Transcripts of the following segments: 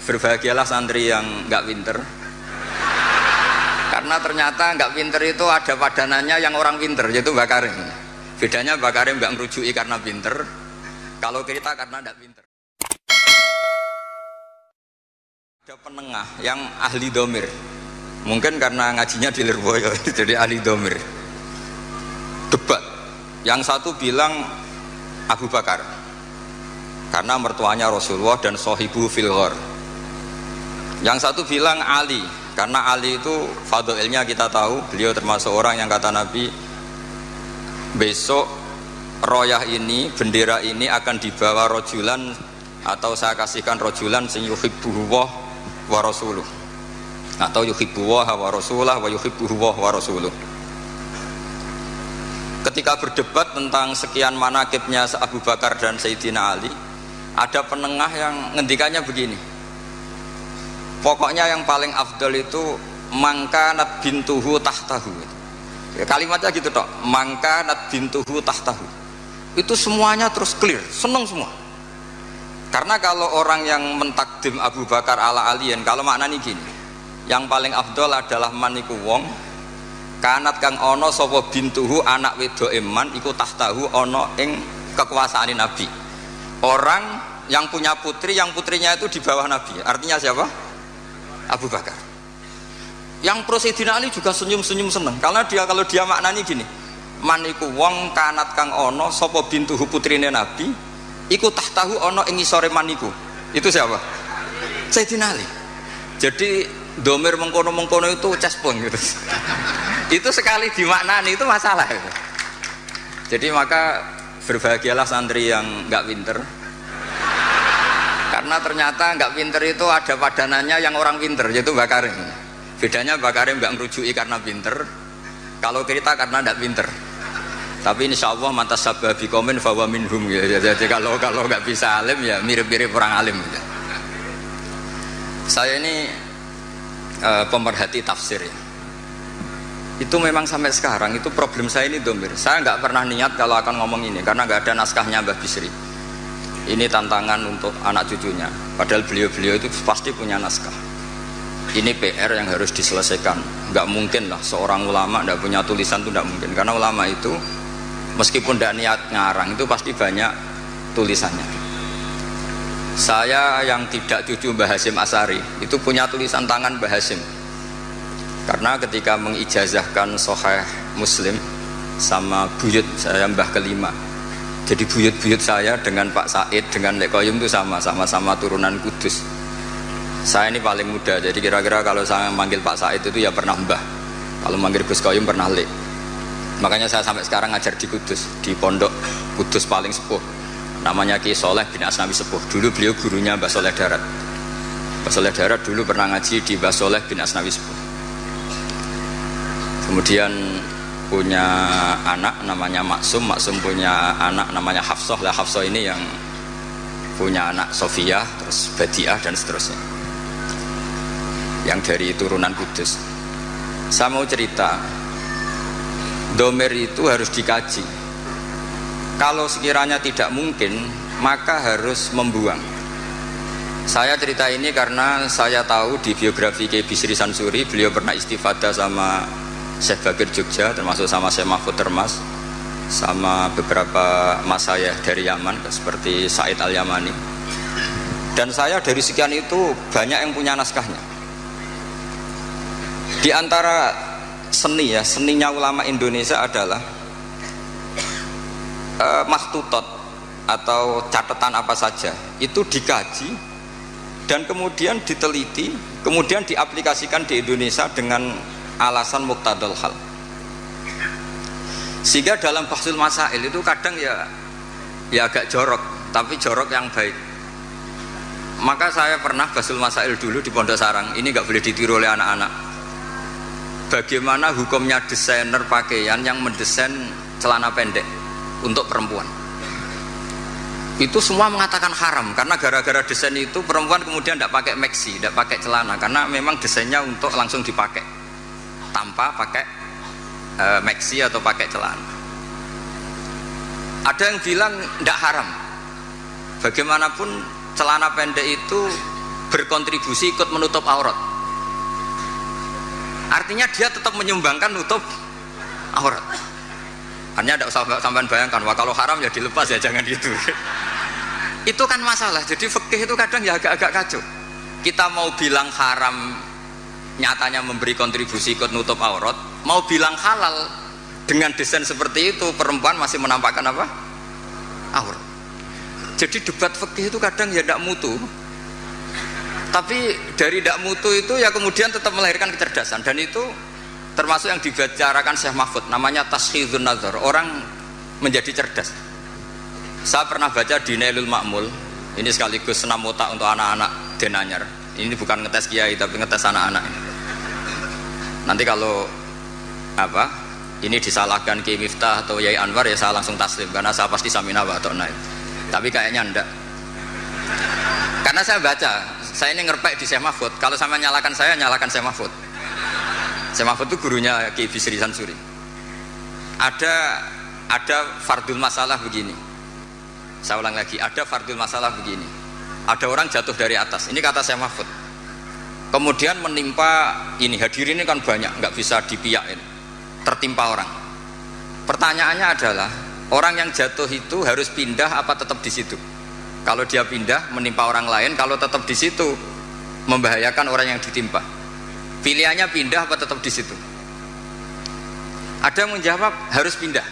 Berbahagialah santri yang nggak pinter, karena ternyata nggak pinter itu ada padanannya yang orang pinter, yaitu Mbak Karim. Bedanya Mbak Karim nggak ngerujui karena pinter, kalau kita karena nggak pinter. Ada penengah yang ahli domir, mungkin karena ngajinya di Lirboyo jadi ahli domir. Debat, yang satu bilang Abu Bakar karena mertuanya Rasulullah dan sohibu fil ghar. Yang satu bilang Ali karena Ali itu fadilnya kita tahu, beliau termasuk orang yang kata Nabi, besok royah ini, bendera ini akan dibawa rojulan, atau saya kasihkan rojulan sing yuhibbuhu wa rasuluh, atau yuhibbuhu wa rasulah wa yuhibbuhu wa rasuluh. Ketika berdebat tentang sekian manakibnya Abu Bakar dan Sayyidina Ali, ada penengah yang ngendikannya begini, pokoknya yang paling afdal itu mangkanat bintuhu tahtahu. Ya, kalimatnya gitu toh, mangkanat bintuhu tahtahu. Itu semuanya terus clear, seneng semua. Karena kalau orang yang mentakdim Abu Bakar ala aliyin, kalau maknanya gini, yang paling afdal adalah maniku wong kanat kang ono sapa bintuhu, anak wedo eman iku tahtahu ono ing kekuasaan Nabi. Orang yang punya putri, yang putrinya itu di bawah Nabi. Artinya siapa? Abu Bakar. Yang pro Sayyidina Ali juga senyum-senyum seneng, karena kalau dia maknani gini, maniku wong kanat kang ono sapa bintuhu, putrine Nabi iku tahtahu ono ing isore maniku. Itu siapa? Sayyidina Ali. Jadi domir mengkono-mengkono itu cespon gitu. Itu sekali dimaknani itu masalah gitu. Jadi maka berbahagialah santri yang nggak pinter, karena ternyata nggak pinter itu ada padanannya yang orang pinter, yaitu Mbak Karim. Bedanya Mbak Karim nggak ngerujui karena pinter, kalau kita karena nggak pinter. Tapi insya Allah mantas sabah bikomin fawa minhum ya. Jadi kalau nggak bisa alim ya mirip-mirip orang alim gitu. Saya ini pemerhati tafsir ya. Itu memang sampai sekarang itu problem saya ini domir. Saya nggak pernah niat kalau akan ngomong ini karena nggak ada naskahnya Mbah Bisri. Ini tantangan untuk anak cucunya. Padahal beliau-beliau itu pasti punya naskah. Ini PR yang harus diselesaikan. Nggak mungkin lah seorang ulama nggak punya tulisan, itu nggak mungkin. Karena ulama itu meskipun nggak niat ngarang itu pasti banyak tulisannya. Saya yang tidak cucu Mbah Hasyim Asari itu punya tulisan tangan Mbah Hasyim. Karena ketika mengijazahkan Sahih Muslim sama buyut saya Mbah Kelima, jadi buyut-buyut saya dengan Pak Said dengan Lek Koyum itu sama-sama turunan Kudus. Saya ini paling muda, jadi kira-kira kalau saya manggil Pak Said itu ya pernah Mbah, kalau manggil Gus Koyum pernah Lek. Makanya saya sampai sekarang ngajar di Kudus, di pondok Kudus paling sepuh, namanya Ki Soleh bin Asnawi Sepuh. Dulu beliau gurunya Mbah Soleh Darat. Mbah Soleh Darat dulu pernah ngaji di Mbah Soleh bin Asnawi Sepuh. Kemudian punya anak namanya Maksum, Maksum punya anak namanya Hafsah. Lah Hafsah ini yang punya anak Sofiyah, terus Badiah dan seterusnya, yang dari turunan Kudus. Saya mau cerita, domir itu harus dikaji. Kalau sekiranya tidak mungkin, maka harus membuang. Saya cerita ini karena saya tahu di biografi Kiai Bisri Sansuri, beliau pernah istifadah sama Syekh Bakir Jogja, termasuk sama Syekh Mahfud Termas, sama beberapa masayikh dari Yaman seperti Said Al-Yamani. Dan saya dari sekian itu banyak yang punya naskahnya. Di antara seni ya, seninya ulama Indonesia adalah makhtutot atau catatan apa saja itu dikaji dan kemudian diteliti, kemudian diaplikasikan di Indonesia dengan alasan muqtadal hal. Sehingga dalam bahsul masail itu kadang ya agak jorok, tapi jorok yang baik. Maka saya pernah bahsul masail dulu di Pondok Sarang, ini nggak boleh ditiru oleh anak-anak. Bagaimana hukumnya desainer pakaian yang mendesain celana pendek untuk perempuan? Itu semua mengatakan haram, karena gara-gara desain itu perempuan kemudian tidak pakai maxi, tidak pakai celana, karena memang desainnya untuk langsung dipakai tanpa pakai maxi atau pakai celana. Ada yang bilang tidak haram. Bagaimanapun celana pendek itu berkontribusi ikut menutup aurat. Artinya dia tetap menyumbangkan nutup aurat. Hanya tidak usah sampean bayangkan, wah kalau haram ya dilepas ya, jangan gitu. Itu kan masalah. Jadi fikih itu kadang ya agak-agak kacau. Kita mau bilang haram nyatanya memberi kontribusi ikut nutup aurat, mau bilang halal dengan desain seperti itu perempuan masih menampakkan apa? Aurat. Jadi debat fikih itu kadang ya tidak mutu. Tapi dari tidak mutu itu ya kemudian tetap melahirkan kecerdasan, dan itu termasuk yang dibicarakan Syekh Mahfud, namanya taskhidun nazar, orang menjadi cerdas. Saya pernah baca di Nailul Ma'mul, ini sekaligus senam otak untuk anak-anak Denanyar. Ini bukan ngetes kiai tapi ngetes anak-anak. Nanti kalau apa ini disalahkan Kiai Miftah atau Yai Anwar ya saya langsung taslim, karena saya pasti samina wa ta'na. Tapi kayaknya enggak, karena saya baca, saya ini ngerpek di Syekh Mahfud. Kalau sama nyalakan saya, nyalakan Syekh Mahfud. Syekh Mahfud itu gurunya Ki Bisri Sansuri. Ada fardul masalah begini. Saya ulang lagi, ada fardul masalah begini. Ada orang jatuh dari atas. Ini kata Syekh Mahfud. Kemudian menimpa ini, hadirin ini kan banyak, nggak bisa dipiak ini. Tertimpa orang. Pertanyaannya adalah, orang yang jatuh itu harus pindah apa tetap di situ? Kalau dia pindah menimpa orang lain, kalau tetap di situ membahayakan orang yang ditimpa. Pilihannya pindah apa tetap di situ? Ada yang menjawab harus pindah.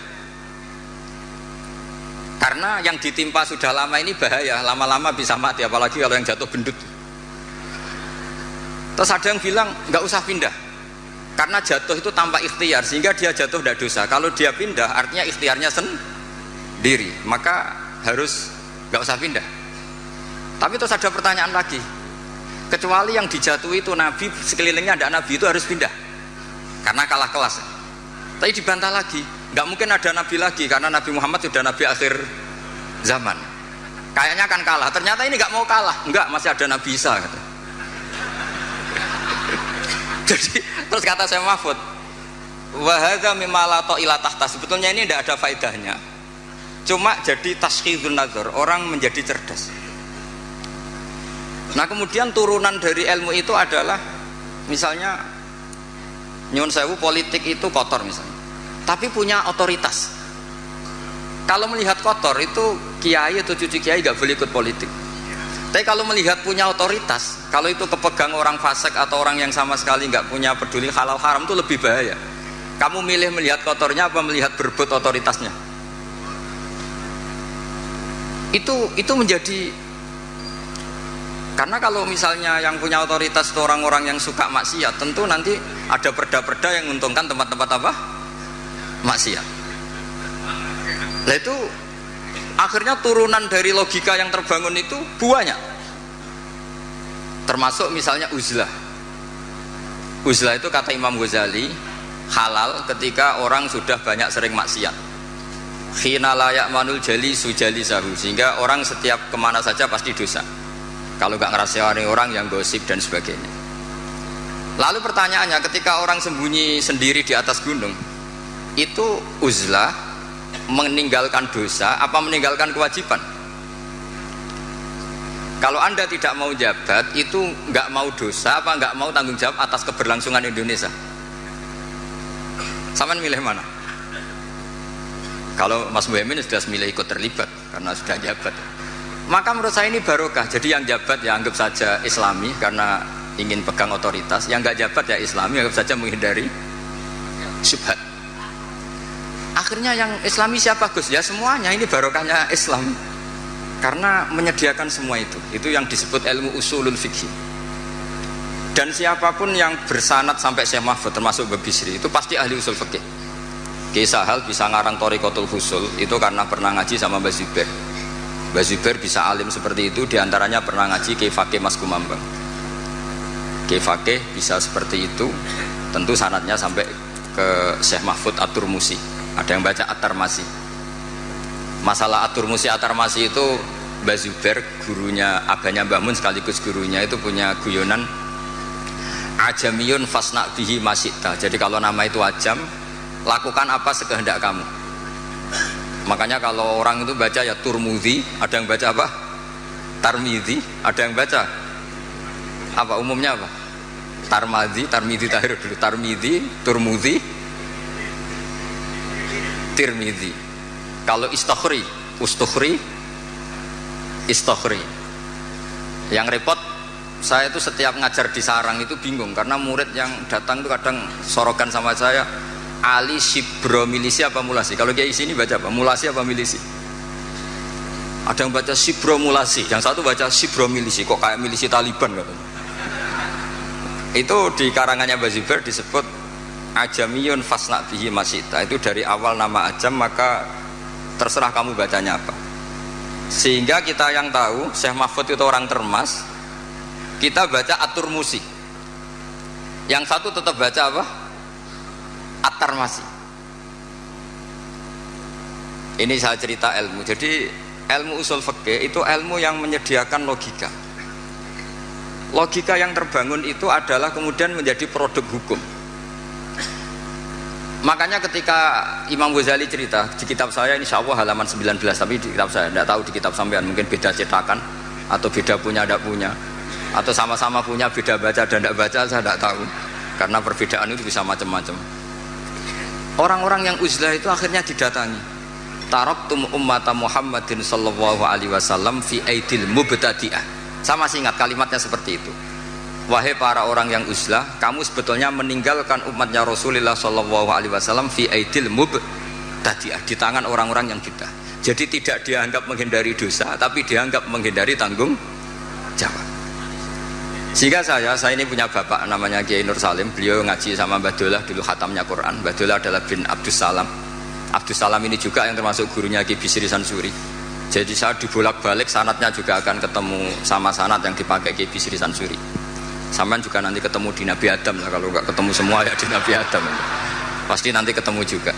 Karena yang ditimpa sudah lama ini bahaya, lama-lama bisa mati, apalagi kalau yang jatuh gendut. Terus ada yang bilang nggak usah pindah, karena jatuh itu tanpa ikhtiar, sehingga dia jatuh tidak dosa. Kalau dia pindah artinya ikhtiarnya sendiri, maka harus nggak usah pindah. Tapi terus ada pertanyaan lagi, kecuali yang dijatuhi itu Nabi, sekelilingnya ada Nabi, itu harus pindah karena kalah kelas. Tapi dibantah lagi, nggak mungkin ada Nabi lagi karena Nabi Muhammad sudah Nabi akhir zaman, kayaknya akan kalah. Ternyata ini nggak mau kalah, nggak, masih ada Nabi Isa kata. Jadi terus kata saya Mahfud, wahada mimma la ta'ila tahta, sebetulnya ini tidak ada faedahnya, cuma jadi taskhidun nazar, orang menjadi cerdas. Nah kemudian turunan dari ilmu itu adalah misalnya nyuwun sewu, politik itu kotor misalnya, tapi punya otoritas. Kalau melihat kotor itu kiai atau cucu kiai gak boleh ikut politik. Tapi kalau melihat punya otoritas, kalau itu kepegang orang fasik atau orang yang sama sekali nggak punya peduli halal haram, itu lebih bahaya. Kamu milih melihat kotornya apa melihat berebut otoritasnya? Itu menjadi, karena kalau misalnya yang punya otoritas itu orang-orang yang suka maksiat, tentu nanti ada perda-perda yang menguntungkan tempat-tempat apa? Maksiat. Nah itu akhirnya turunan dari logika yang terbangun itu banyak, termasuk misalnya uzlah. Uzlah itu kata Imam Ghazali halal ketika orang sudah banyak sering maksiat, khina layak manul jali sujali sahu, sehingga orang setiap kemana saja pasti dosa kalau nggak ngerasani orang yang gosip dan sebagainya. Lalu pertanyaannya, ketika orang sembunyi sendiri di atas gunung, itu uzlah meninggalkan dosa apa meninggalkan kewajiban? Kalau Anda tidak mau jabat, itu nggak mau dosa apa nggak mau tanggung jawab atas keberlangsungan Indonesia? Sama milih mana? Kalau Mas Muhammad sudah milih ikut terlibat karena sudah jabat, maka menurut saya ini barokah. Jadi yang jabat ya anggap saja Islami karena ingin pegang otoritas, yang nggak jabat ya Islami, anggap saja menghindari syubhat. Akhirnya yang Islami siapa Gus? Ya semuanya, ini barokahnya Islam karena menyediakan semua itu yang disebut ilmu usulul fikih. Dan siapapun yang bersanad sampai Syekh Mahfud termasuk Mbah Bisri itu pasti ahli usul fikih. Ki Sahal bisa ngarang Thariqatul Husul itu karena pernah ngaji sama Mbah Zubair. Mbah Zubair bisa alim seperti itu diantaranya pernah ngaji Ki Fakih Mas Kumambang. Ki Fakih bisa seperti itu tentu sanadnya sampai ke Syekh Mahfud At-Turmusi. Ada yang baca At-Tarmasi. Masalah At-Turmusi At-Tarmasi itu Mbah Zubair, gurunya abahnya Mbah Mun sekaligus gurunya, itu punya guyonan ajamiyun fasna bihi masyita. Jadi kalau nama itu ajam, lakukan apa sekehendak kamu. Makanya kalau orang itu baca ya Turmudi, ada yang baca apa? Tarmidhi, ada yang baca Apa umumnya apa? Tarmidhi tahir dulu. Tarmidhi, Turmudhi, Tirmidhi. Kalau Istakhri, Istakhri. Yang repot, saya itu setiap ngajar di sarang itu bingung karena murid yang datang itu kadang sorokan sama saya, Ali Sibro milisi apa mulasi? Kalau kayak sini baca apa? Mulasi apa milisi? Ada yang baca Sibro mulasi, yang satu baca Sibro milisi. Kok kayak milisi Taliban katanya? Itu di karangannya Bazibar disebut Ajamiyun fasna bihi masita. Itu dari awal nama Ajam, maka terserah kamu bacanya apa. Sehingga kita yang tahu Syekh Mahfud itu orang Termas, kita baca At-Turmusi. Yang satu tetap baca apa? At-Tarmasi. Ini saya cerita ilmu. Jadi ilmu usul fikih itu ilmu yang menyediakan logika. Logika yang terbangun itu adalah kemudian menjadi produk hukum. Makanya ketika Imam Ghazali cerita di kitab saya, insya Allah halaman 19, tapi di kitab saya tidak tahu di kitab sampean mungkin beda cetakan atau beda punya tidak punya, atau sama-sama punya beda baca dan tidak baca, saya tidak tahu karena perbedaan itu bisa macam-macam. Orang-orang yang uzlah itu akhirnya didatangi. Taraktum ummata Muhammadin sallallahu alaihi wasallam fi aidil mubtadi'ah. Saya masih ingat kalimatnya seperti itu. Wahai para orang yang uzlah, kamu sebetulnya meninggalkan umatnya Rasulullah sallallahu alaihi wasallam fi aidil mubtadi'ah, di tangan orang-orang yang bidah. Jadi tidak dianggap menghindari dosa, tapi dianggap menghindari tanggung jawab. Sehingga saya ini punya bapak namanya Kiai Nur Salim. Beliau ngaji sama Mbah Dolah dulu khatamnya Quran. Mbah Dolah adalah bin Abdus Salam. Abdus Salam ini juga yang termasuk gurunya Ki Bisri Sansuri. Jadi saya dibolak-balik sanadnya juga akan ketemu sama sanad yang dipakai Ki Bisri Sansuri. Sampean juga nanti ketemu di Nabi Adam lah, kalau nggak ketemu semua ya di Nabi Adam. Pasti nanti ketemu juga.